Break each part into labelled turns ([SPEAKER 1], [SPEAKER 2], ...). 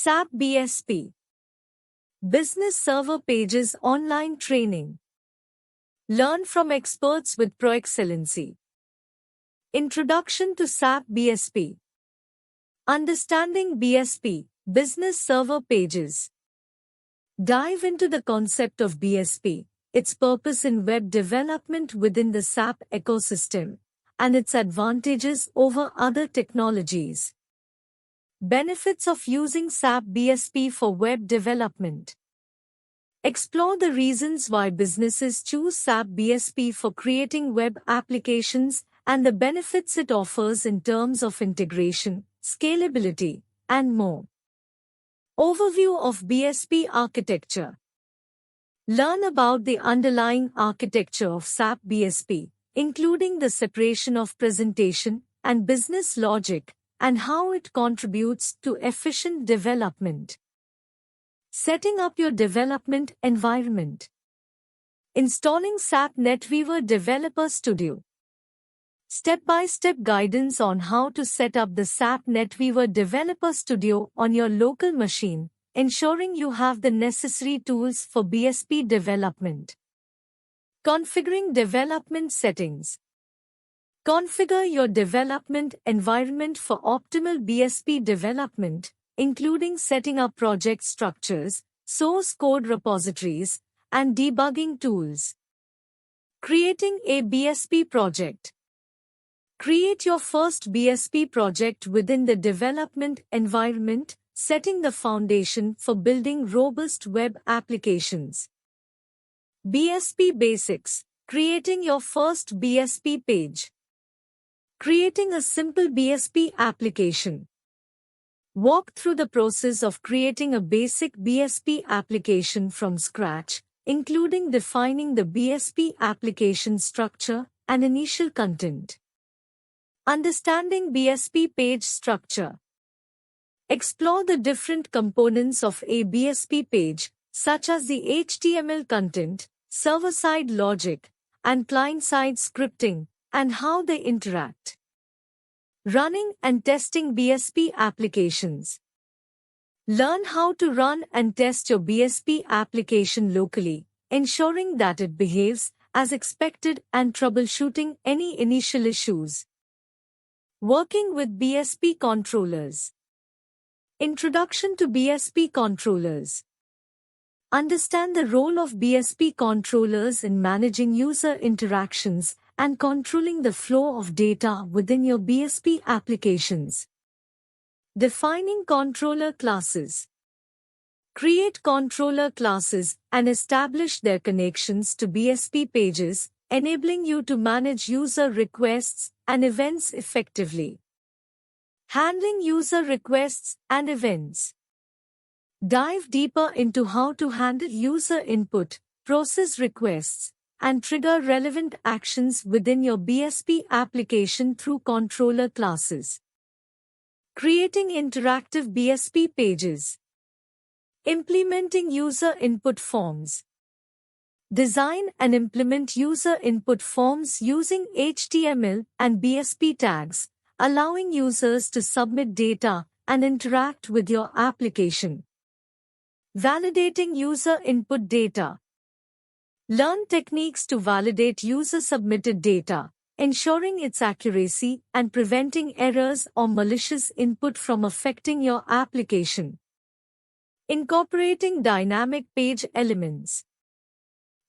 [SPEAKER 1] SAP BSP Business Server Pages Online Training. Learn from experts with Proexcellency. Introduction to SAP BSP. Understanding BSP, Business Server Pages. Dive into the concept of BSP, its purpose in web development within the SAP ecosystem, and its advantages over other technologies. Benefits of using SAP BSP for web development. Explore the reasons why businesses choose SAP BSP for creating web applications and the benefits it offers in terms of integration, scalability, and more. Overview of BSP architecture. Learn about the underlying architecture of SAP BSP, including the separation of presentation and business logic, and how it contributes to efficient development. Setting up your development environment. Installing SAP NetWeaver Developer Studio. Step-by-step guidance on how to set up the SAP NetWeaver Developer Studio on your local machine, ensuring you have the necessary tools for BSP development. Configuring development settings. Configure your development environment for optimal BSP development, including setting up project structures, source code repositories, and debugging tools. Creating a BSP project. Create your first BSP project within the development environment, setting the foundation for building robust web applications. BSP Basics. Creating your first BSP page. Creating a simple BSP application. Walk through the process of creating a basic BSP application from scratch, including defining the BSP application structure and initial content. Understanding BSP page structure. Explore the different components of a BSP page, such as the HTML content, server-side logic, and client-side scripting, and how they interact. Running and testing BSP applications. Learn how to run and test your BSP application locally, ensuring that it behaves as expected and troubleshooting any initial issues. Working with BSP controllers. Introduction to BSP controllers. Understand the role of BSP controllers in managing user interactions and controlling the flow of data within your BSP applications. Defining controller classes. Create controller classes and establish their connections to BSP pages, enabling you to manage user requests and events effectively. Handling user requests and events. Dive deeper into how to handle user input, process requests, and trigger relevant actions within your BSP application through controller classes. Creating interactive BSP pages. Implementing user input forms. Design and implement user input forms using HTML and BSP tags, allowing users to submit data and interact with your application. Validating user input data. Learn techniques to validate user-submitted data, ensuring its accuracy and preventing errors or malicious input from affecting your application. Incorporating dynamic page elements.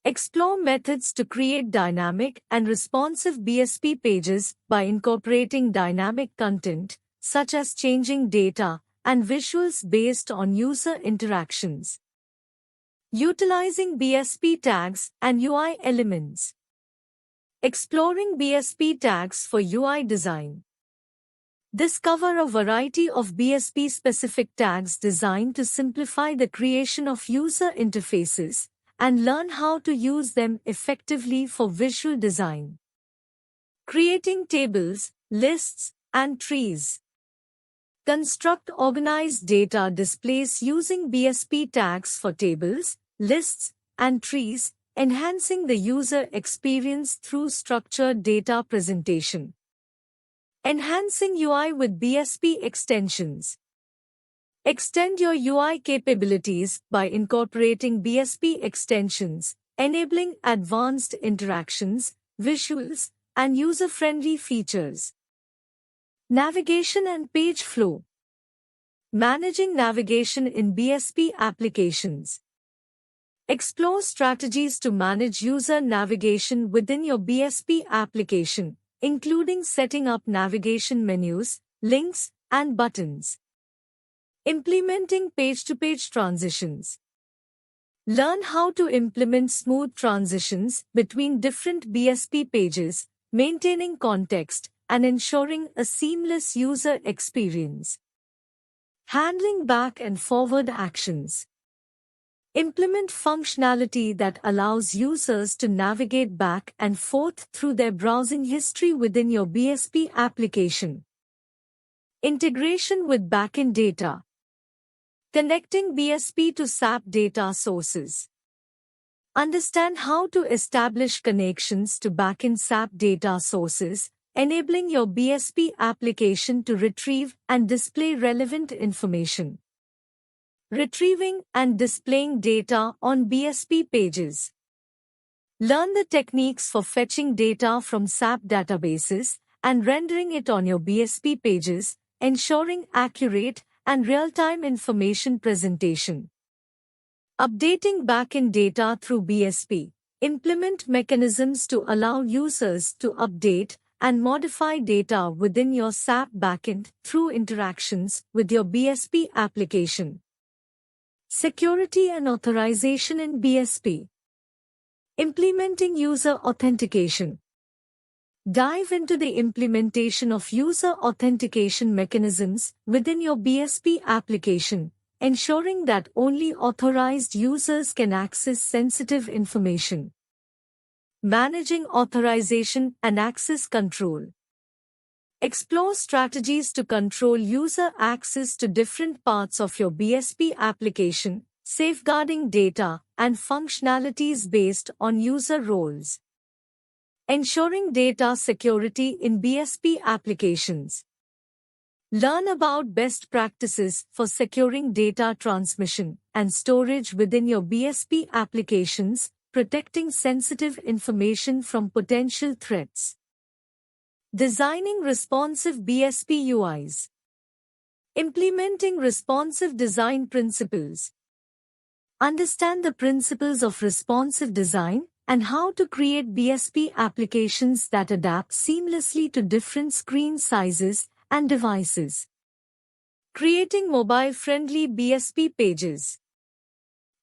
[SPEAKER 1] Explore methods to create dynamic and responsive BSP pages by incorporating dynamic content, such as changing data and visuals based on user interactions. Utilizing BSP tags and UI elements. Exploring BSP tags for UI design. Discover a variety of BSP-specific tags designed to simplify the creation of user interfaces and learn how to use them effectively for visual design. Creating tables, lists, and trees. Construct organized data displays using BSP tags for tables, lists, and trees, enhancing the user experience through structured data presentation. Enhancing UI with BSP extensions. Extend your UI capabilities by incorporating BSP extensions, enabling advanced interactions, visuals, and user-friendly features. Navigation and page flow. Managing navigation in BSP applications. Explore strategies to manage user navigation within your BSP application, including setting up navigation menus, links, and buttons. Implementing page-to-page transitions. Learn how to implement smooth transitions between different BSP pages, maintaining context and ensuring a seamless user experience. Handling back and forward actions. Implement functionality that allows users to navigate back and forth through their browsing history within your BSP application. Integration with backend data. Connecting BSP to SAP data sources. Understand how to establish connections to backend SAP data sources, enabling your BSP application to retrieve and display relevant information. Retrieving and displaying data on BSP pages. Learn the techniques for fetching data from SAP databases and rendering it on your BSP pages, ensuring accurate and real-time information presentation. Updating backend data through BSP. Implement mechanisms to allow users to update and modify data within your SAP backend through interactions with your BSP application. Security and authorization in BSP. Implementing user authentication. Dive into the implementation of user authentication mechanisms within your BSP application, ensuring that only authorized users can access sensitive information. Managing authorization and access control. Explore strategies to control user access to different parts of your BSP application, safeguarding data and functionalities based on user roles. Ensuring data security in BSP applications. Learn about best practices for securing data transmission and storage within your BSP applications, protecting sensitive information from potential threats. Designing responsive BSP UIs. Implementing responsive design principles. Understand the principles of responsive design and how to create BSP applications that adapt seamlessly to different screen sizes and devices. Creating mobile-friendly BSP pages.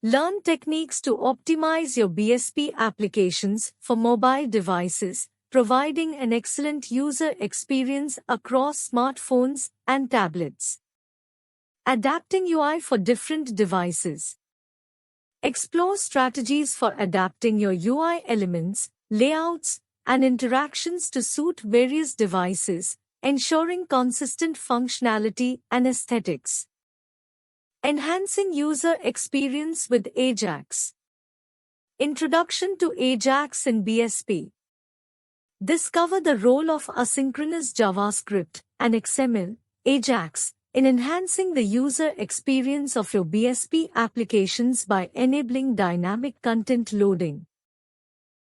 [SPEAKER 1] Learn techniques to optimize your BSP applications for mobile devices, providing an excellent user experience across smartphones and tablets. Adapting UI for different devices. Explore strategies for adapting your UI elements, layouts, and interactions to suit various devices, ensuring consistent functionality and aesthetics. Enhancing user experience with Ajax. Introduction to Ajax in BSP. Discover the role of asynchronous JavaScript and XML, Ajax, in enhancing the user experience of your BSP applications by enabling dynamic content loading.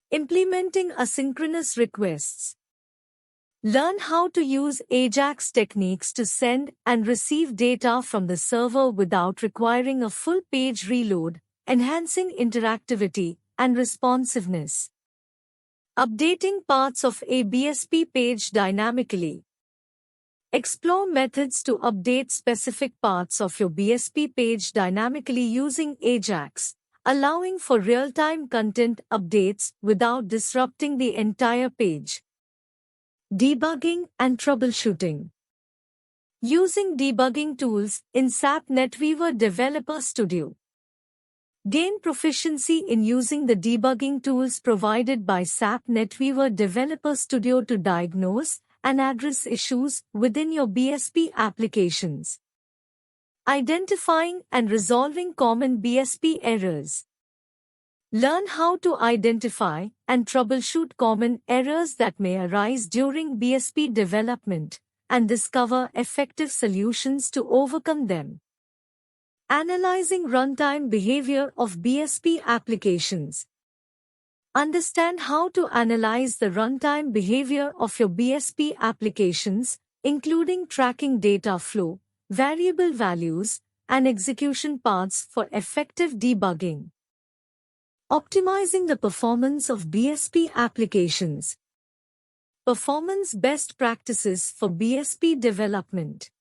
[SPEAKER 1] Implementing asynchronous requests. Learn how to use Ajax techniques to send and receive data from the server without requiring a full page reload, enhancing interactivity and responsiveness. Updating parts of a BSP page dynamically. Explore methods to update specific parts of your BSP page dynamically using Ajax, allowing for real-time content updates without disrupting the entire page. Debugging and troubleshooting. Using debugging tools in SAP NetWeaver Developer Studio. Gain proficiency in using the debugging tools provided by SAP NetWeaver Developer Studio to diagnose and address issues within your BSP applications. Identifying and resolving common BSP errors. Learn how to identify and troubleshoot common errors that may arise during BSP development and discover effective solutions to overcome them. Analyzing runtime behavior of BSP applications. Understand how to analyze the runtime behavior of your BSP applications, including tracking data flow, variable values, and execution paths for effective debugging. Optimizing the performance of BSP applications. Performance best practices for BSP development.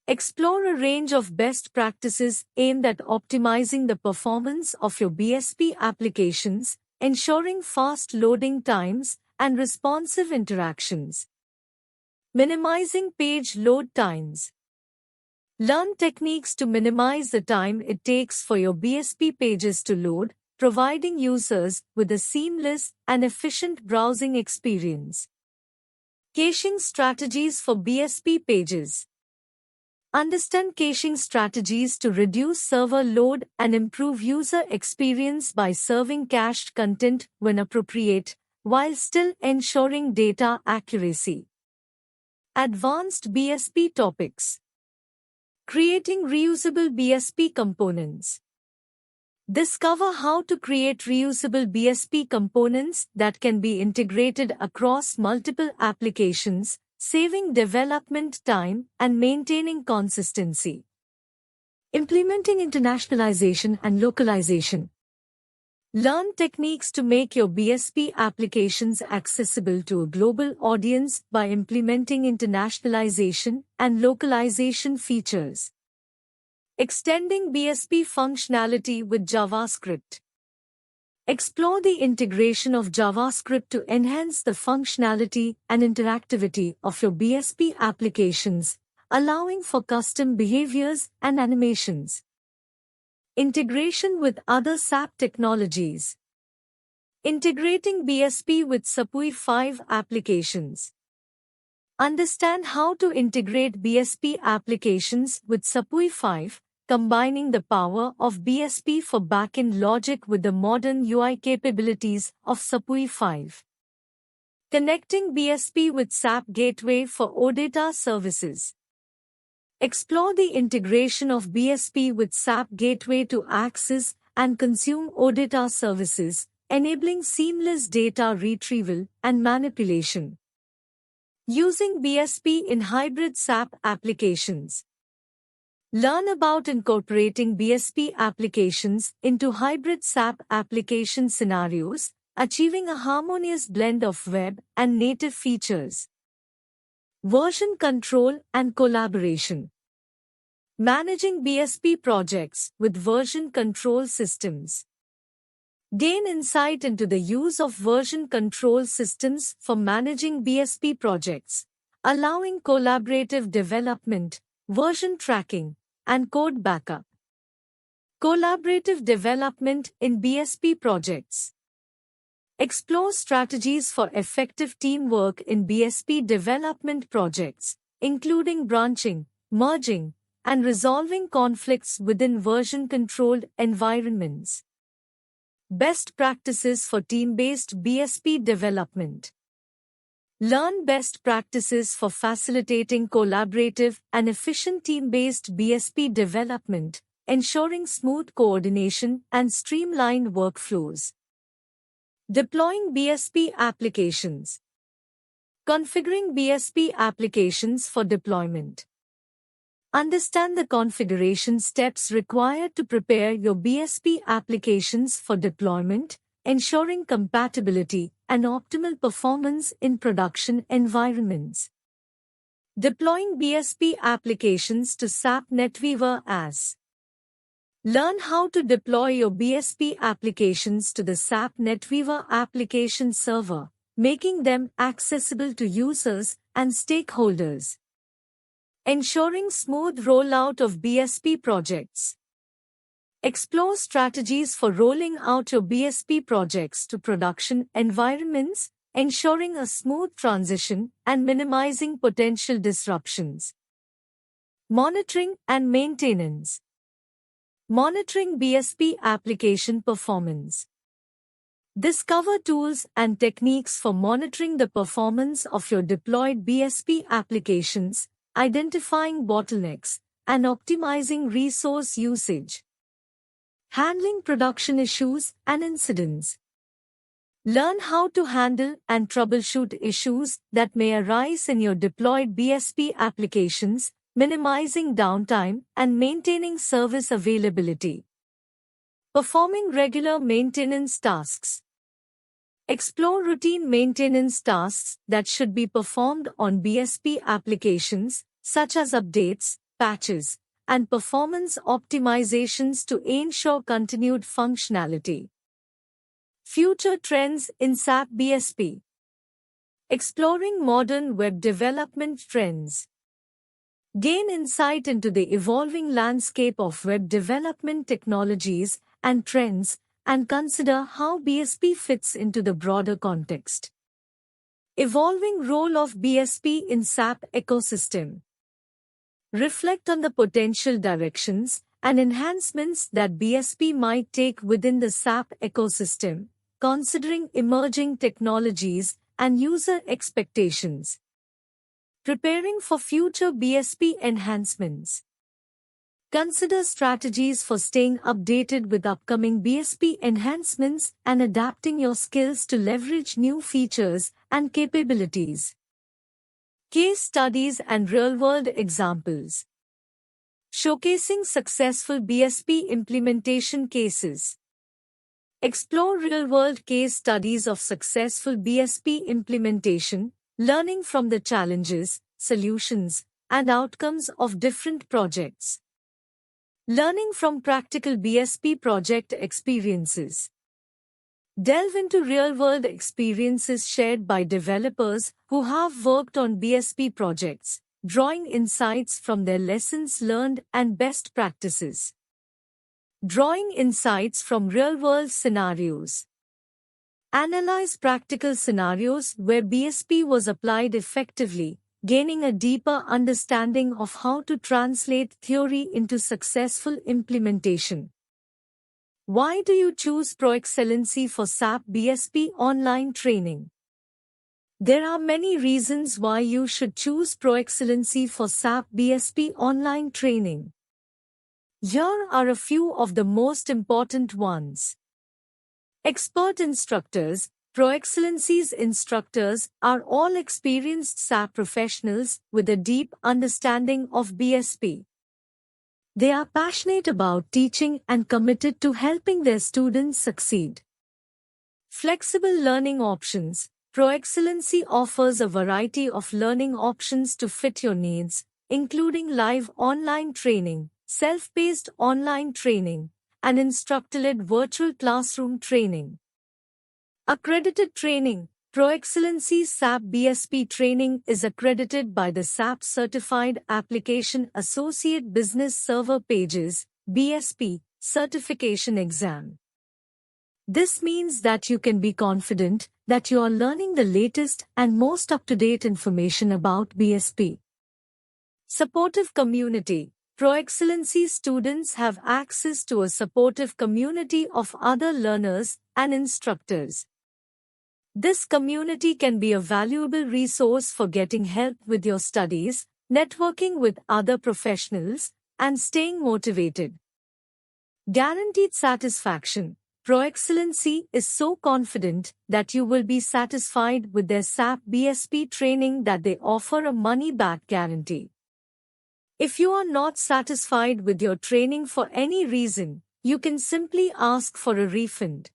[SPEAKER 1] Explore a range of best practices aimed at optimizing the performance of your BSP applications, ensuring fast loading times and responsive interactions. Minimizing page load times. Learn techniques to minimize the time it takes for your BSP pages to load, providing users with a seamless and efficient browsing experience. Caching strategies for BSP pages. Understand caching strategies to reduce server load and improve user experience by serving cached content when appropriate, while still ensuring data accuracy. Advanced BSP topics. Creating reusable BSP components. Discover how to create reusable BSP components that can be integrated across multiple applications, saving development time and maintaining consistency. Implementing internationalization and localization. Learn techniques to make your BSP applications accessible to a global audience by implementing internationalization and localization features. Extending BSP functionality with JavaScript. Explore the integration of JavaScript to enhance the functionality and interactivity of your BSP applications, allowing for custom behaviors and animations. Integration with other SAP technologies. Integrating BSP with SAP 5 applications. Understand how to integrate BSP applications with SAP 5, combining the power of BSP for backend logic with the modern UI capabilities of SAP 5. Connecting BSP with SAP Gateway for OData services. Explore the integration of BSP with SAP Gateway to access and consume OData services, enabling seamless data retrieval and manipulation. Using BSP in hybrid SAP applications. Learn about incorporating BSP applications into hybrid SAP application scenarios, achieving a harmonious blend of web and native features. Version control and collaboration. Managing BSP projects with version control systems. Gain insight into the use of version control systems for managing BSP projects, allowing collaborative development, version tracking, and code backup. Collaborative development in BSP projects. Explore strategies for effective teamwork in BSP development projects, including branching, merging, and resolving conflicts within version-controlled environments. Best practices for team-based BSP development. Learn best practices for facilitating collaborative and efficient team-based BSP development, ensuring smooth coordination and streamlined workflows. Deploying BSP applications. Configuring BSP applications for deployment. Understand the configuration steps required to prepare your BSP applications for deployment, ensuring compatibility and optimal performance in production environments. Deploying BSP applications to SAP NetWeaver as. Learn how to deploy your BSP applications to the SAP NetWeaver application server, making them accessible to users and stakeholders. Ensuring smooth rollout of BSP projects. Explore strategies for rolling out your BSP projects to production environments, ensuring a smooth transition and minimizing potential disruptions. Monitoring and maintenance. Monitoring BSP application performance. Discover tools and techniques for monitoring the performance of your deployed BSP applications, identifying bottlenecks, and optimizing resource usage. Handling production issues and incidents. Learn how to handle and troubleshoot issues that may arise in your deployed BSP applications, minimizing downtime and maintaining service availability. Performing regular maintenance tasks. Explore routine maintenance tasks that should be performed on BSP applications, such as updates, patches, and performance optimizations to ensure continued functionality. Future trends in SAP BSP. Exploring modern web development trends. Gain insight into the evolving landscape of web development technologies and trends, and consider how BSP fits into the broader context. Evolving role of BSP in SAP ecosystem. Reflect on the potential directions and enhancements that BSP might take within the SAP ecosystem, considering emerging technologies and user expectations. Preparing for future BSP enhancements. Consider strategies for staying updated with upcoming BSP enhancements and adapting your skills to leverage new features and capabilities. Case studies and real-world examples. Showcasing successful BSP implementation cases. Explore real-world case studies of successful BSP implementation, learning from the challenges, solutions, and outcomes of different projects. Learning from practical BSP project experiences. Delve into real-world experiences shared by developers who have worked on BSP projects, drawing insights from their lessons learned and best practices. Drawing insights from real-world scenarios. Analyze practical scenarios where BSP was applied effectively, gaining a deeper understanding of how to translate theory into successful implementation. Why do you choose Proexcellency for SAP BSP online training? There are many reasons why you should choose Proexcellency for SAP BSP online training. Here are a few of the most important ones. Expert instructors. Proexcellency's instructors are all experienced SAP professionals with a deep understanding of BSP. They are passionate about teaching and committed to helping their students succeed. Flexible learning options. Proexcellency offers a variety of learning options to fit your needs, including live online training, self-paced online training, and instructor-led virtual classroom training. Accredited training. Proexcellency's SAP BSP training is accredited by the SAP Certified Application Associate Business Server Pages (BSP) certification exam. This means that you can be confident that you are learning the latest and most up-to-date information about BSP. Supportive community. Proexcellency students have access to a supportive community of other learners and instructors. This community can be a valuable resource for getting help with your studies, networking with other professionals, and staying motivated. Guaranteed satisfaction. Proexcellency is so confident that you will be satisfied with their SAP BSP training that they offer a money-back guarantee. If you are not satisfied with your training for any reason, you can simply ask for a refund.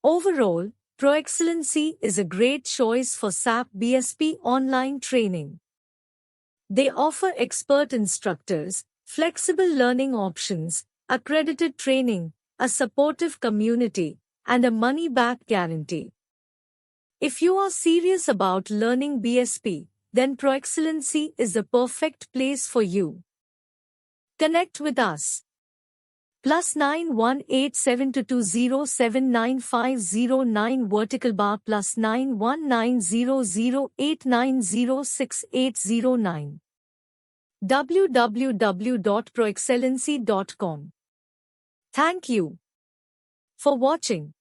[SPEAKER 1] Overall, Proexcellency is a great choice for SAP BSP online training. They offer expert instructors, flexible learning options, accredited training, a supportive community, and a money-back guarantee. If you are serious about learning BSP, then Proexcellency is the perfect place for you. Connect with us. +9 18722079509 vertical bar +9 190089068809 www.proexcellency.com. Thank you for watching.